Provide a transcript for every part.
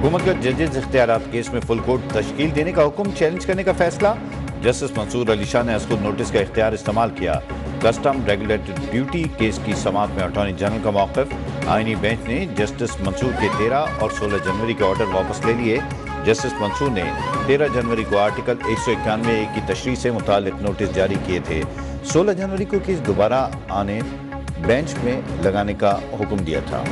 हुकूमत का जजेज इख्तियारात केस में फुल कोर्ट तश्कील देने का हुक्म चैलेंज करने का फैसला। जस्टिस मंसूर अली शाह ने असकुर नोटिस का इख्तियार इस्तेमाल किया। कस्टम रेगुलेटरी ड्यूटी केस की समाअत में अटॉर्नी जनरल का मौक़िफ़। आईनी बेंच ने जस्टिस मंसूर के 13 और 16 जनवरी के ऑर्डर वापस ले लिए। जस्टिस मंसूर ने 13 जनवरी को आर्टिकल 191A की तशरीह से मुताल्लिक नोटिस जारी किए थे। 16 जनवरी को केस दोबारा आने बेंच में लगाने का हुक्म दिया था।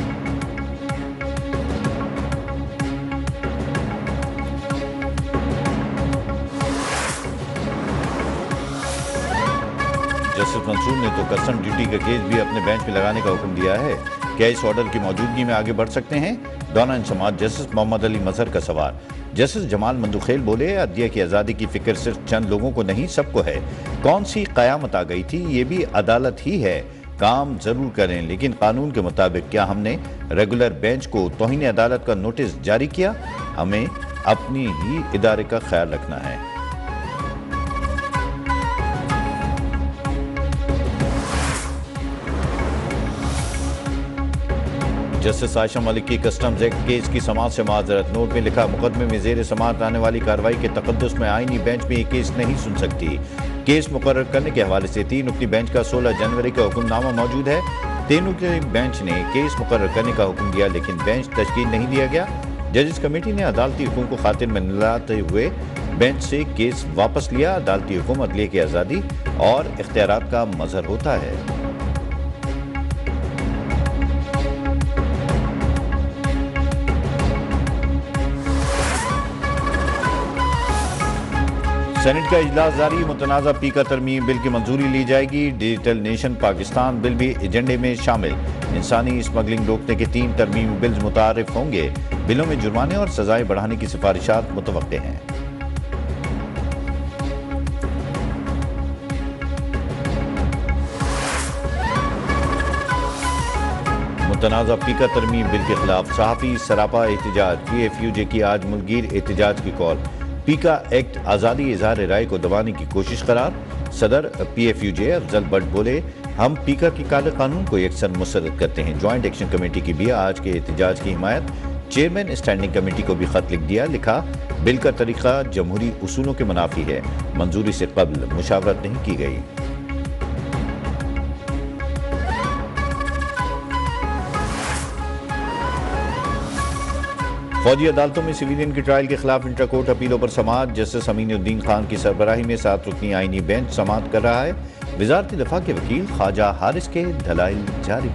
जस्टिस मंसूर ने तो कस्टम ड्यूटी का केस भी अपने बेंच में लगाने का हुक्म दिया है। क्या इस ऑर्डर की मौजूदगी में आगे बढ़ सकते हैं? दौरान समाअत जस्टिस मोहम्मद अली मजहर का सवाल। जस्टिस जमाल मंदुखेल बोले, अदलिया की आज़ादी की फिक्र सिर्फ चंद लोगों को नहीं, सबको है। कौन सी क़यामत आ गई थी? ये भी अदालत ही है। काम जरूर करें, लेकिन कानून के मुताबिक। क्या हमने रेगुलर बेंच को तौहीन अदालत का नोटिस जारी किया? हमें अपनी ही इदारे का ख्याल रखना है। जस्टिस आयशा मलिक की कस्टम्स एक्ट केस की समाअत से माजरत। नोट में लिखा, मुकदमे में जेर समाअत आने वाली कार्रवाई के तकद्दुस में आईनी बेंच में ये केस नहीं सुन सकती। केस मुकर्रर करने के हवाले से 3 रुकनी बेंच का 16 जनवरी का हुक्मनामा मौजूद है। 3 रुकनी बेंच ने केस मुकर्रर करने का हुक्म दिया, लेकिन बेंच तश्कील नहीं दिया गया। जजेस कमेटी ने अदालती हुक्म को खातिर में लाते हुए बेंच से केस वापस लिया। अदालती हुक्म अदलिया की आज़ादी और इख्तियारात का मजहर होता है। सेनेट का इजलास जारी। मुतनाज़ा पीका तरमीम बिल की मंजूरी ली जाएगी। डिजिटल नेशन पाकिस्तान बिल भी एजेंडे में शामिल। इंसानी स्मगलिंग रोकने के 3 तरमीमी बिल्स मुतारिफ होंगे। बिलों में जुर्माने और सजाएं बढ़ाने की सिफारिशात मुतवक्के हैं। मुतनाज़ा पीका तरमीम बिल के खिलाफ सहाफ़ी सरापा एहतजाज। PFUJ की आज मुल्कगीर एहतजाज की कॉल। पीका एक्ट आज़ादी इज़हार राय को दबाने की कोशिश करार। सदर PFUJ अफजल भट्ट बोले, हम पीका के काले कानून को यकसन मुस्तरद करते हैं। ज्वाइंट एक्शन कमेटी की भी आज के एहतजाज की हिमायत। चेयरमैन स्टैंडिंग कमेटी को भी खत लिख दिया। लिखा, बिल का तरीका जमहूरी उसूलों के मुनाफी है। मंजूरी से कबल मुशावरत नहीं की गई। फौजी अदालतों में सिविलियन की ट्रायल के खिलाफ इंटरकोर्ट अपीलों पर समाअत। जस्टिस अमीनुद्दीन खान की सरबराही में 7 रुकनी आईनी बेंच समाअत कर रहा है। वजारत दिफा के वकील ख्वाजा हारिस के दलाइल जारी।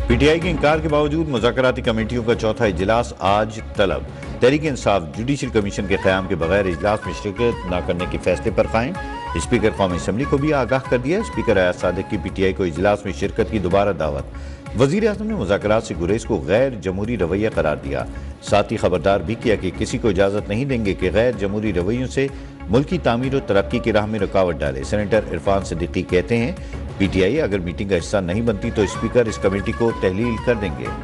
PTI के इंकार के बावजूद मुज़ाकराती कमेटियों का चौथा इजलास आज तलब। तहरीक इंसाफ जुडिशल कमीशन के क़याम के बगैर इजलास में शिरकत न करने के फैसले पर कायम। स्पीकर कौमी असम्बली को भी आगाह कर दिया। स्पीकर अयाज सादिक की PTI को इजलास में शिरकत की दोबारा दावत। वज़ीर आज़म ने मुज़ाकरात से गुरेज को गैर जमहूरी रवैया करार दिया। साथ ही खबरदार भी किया कि किसी को इजाज़त नहीं देंगे कि गैर जमहूरी रवैयों से मुल्क की तामीर और तरक्की की राह में रुकावट डाले। सेनेटर इरफान सिद्दीकी कहते हैं, PTI अगर मीटिंग का हिस्सा नहीं बनती तो स्पीकर इस कमेटी को तहलील कर देंगे।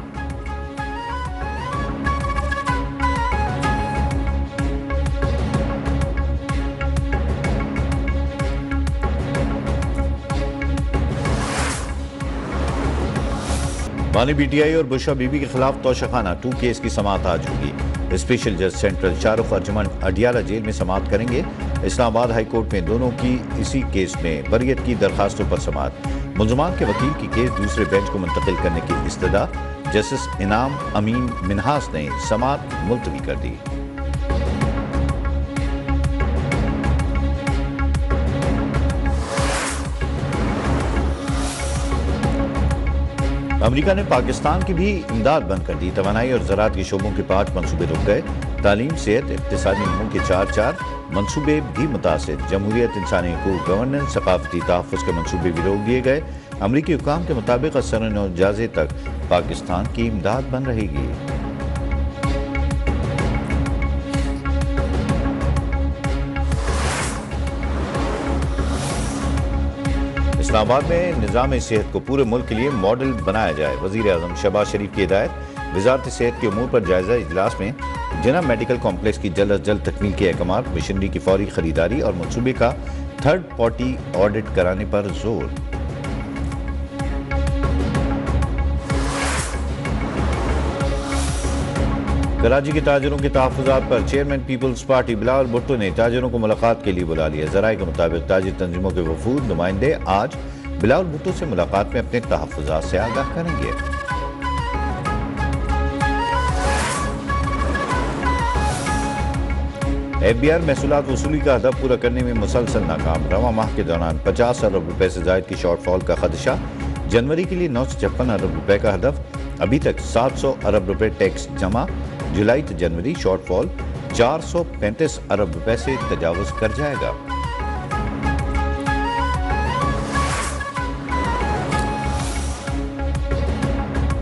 बानी PTI और बुशरा बीबी के खिलाफ तोशाखाना 2 केस की समाअत आज होगी। स्पेशल जज सेंट्रल शाहरुख अर्जुमन अडियाला जेल में समाअत करेंगे। इस्लामाबाद हाई कोर्ट में दोनों की इसी केस में बरियत की दरखास्तों पर समाअत। मुलजमान के वकील की केस दूसरे बेंच को मुंतकिल करने की इस्तदा। जस्टिस इनाम अमीन मिन्हास ने समाअत मुलतवी कर दी। अमेरिका ने पाकिस्तान की भी इमदाद बंद कर दी। तवानाई और ज़राअत के शोबों के 5 मनसूबे रुक गए। तालीम, सेहत, इक़्तिसादी नमू के 4 मनसूबे भी मुतासिर। जमहूरियत, इंसानी हकूक़, गवर्नेंस, सकाफती तहफ़्फ़ुज़ के मनसूबे भी रोक दिए गए। अमरीकी हुकाम के मुताबिक असर जाज़े तक पाकिस्तान की इमदाद बंद रहेगी। इस्लामाबाद में निज़ाम सेहत को पूरे मुल्क के लिए मॉडल बनाया जाए। वज़ीर आज़म शहबाज शरीफ की हिदायत। वज़ारत सेहत के उमूर पर जायज़ा इजलास में जिना मेडिकल कॉम्प्लेक्स की जल्द अज जल्द तकमील के अहकाम, मशीनरी की फौरी खरीदारी और मनसूबे का थर्ड पार्टी ऑडिट कराने पर जोर। कराची के ताजिरों के तहफ़्फ़ुज़ात पर चेयरमैन पीपल्स पार्टी बिलावल भुट्टो ने ताजिरों को मुलाकात के लिए बुला लिया। ज़राए के मुताबिक ताजिर तंजीमों के वफूद नुमाइंदे आज बिलावल भुट्टो से मुलाकात में अपने तहफ़्फ़ुज़ात से आगाह करेंगे। FBI महसूलात वसूली का हदफ पूरा करने में मुसलसल नाकाम। रवां माह के दौरान 50 अरब रुपए से जायद की शॉर्टफॉल का खदशा। जनवरी के लिए 956 अरब रुपए का हदफ। अभी तक 700 अरब रुपए टैक्स जमा। जुलाई से जनवरी शॉर्टफॉल 435 अरब रुपए से तजावुज कर जाएगा।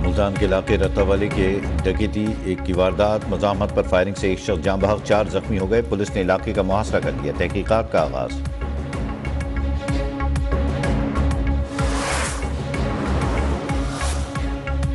मुल्तान के इलाके रत्तावाली के डकैती एक की वारदात। मज़ाहमत पर फायरिंग से एक शख्स जाँ बहक, 4 जख्मी हो गए। पुलिस ने इलाके का मुहासरा कर लिया। तहकीकात का आगाज।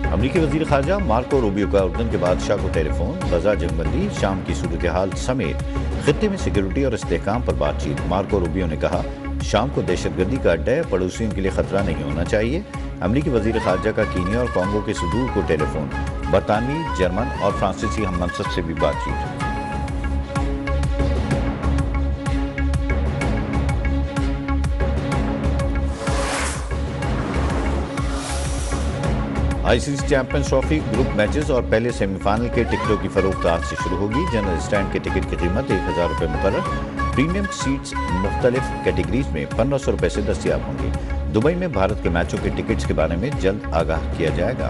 अमरीकी वज़ीर ख़ारजा मार्को रूबियो का उर्दन के बादशाह को टेलीफोन। गजा जंगबंदी, शाम की सूरत हाल समेत खित्ते में सिक्योरिटी और इस्तेहकाम पर बातचीत। मार्को रूबियो ने कहा, शाम को दहशतगर्दी का अड्डा है, पड़ोसियों के लिए खतरा नहीं होना चाहिए। अमरीकी वज़ीर ख़ारजा का कीनिया और कॉन्गो के सुदूर को टेलीफोन। बरतानवी, जर्मन और फ्रांसीसी हम मनसब से भी बातचीत। ICC champions trophy group matches और पहले सेमीफाइनल के टिकटों की फरोख्त आज से शुरू होगी। जनरल स्टैंड के टिकट की कीमत 1000 रुपये मुकर्रर। प्रीमियम सीट्स मुख्तलिफ कैटेगरीज में 1500 रुपये से दस्तियाब होंगी। दुबई में भारत के मैचों के टिकट्स के बारे में जल्द आगाह किया जाएगा।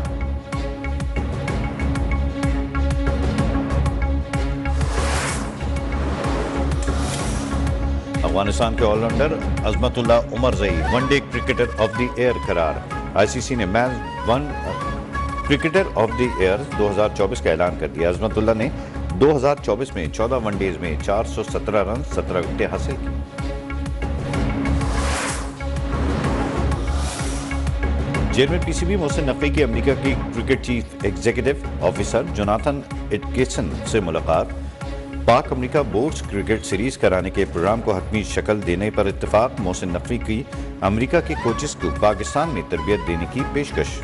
अफगानिस्तान के allrounder Azmatullah Omarzai one day cricketer of the year करार। ICC ने match one cricketer of the year 2024 का ऐलान कर दिया। अजमतुल्लाह ने 2024 में 14 वनडेज में 417 रन 17 विकेटें हासिल की। चेयरमैन PCB मोहसिन नकवी की अमेरिका की cricket chief executive officer Jonathan Atkinson से मुलाकात। पाक अमेरिका बोर्ड्स क्रिकेट सीरीज कराने के प्रोग्राम को हतमी शक्ल देने पर इत्तेफाक। मोहसिन नकवी की अमेरिका के कोचेस को पाकिस्तान में तरबियत देने की पेशकश।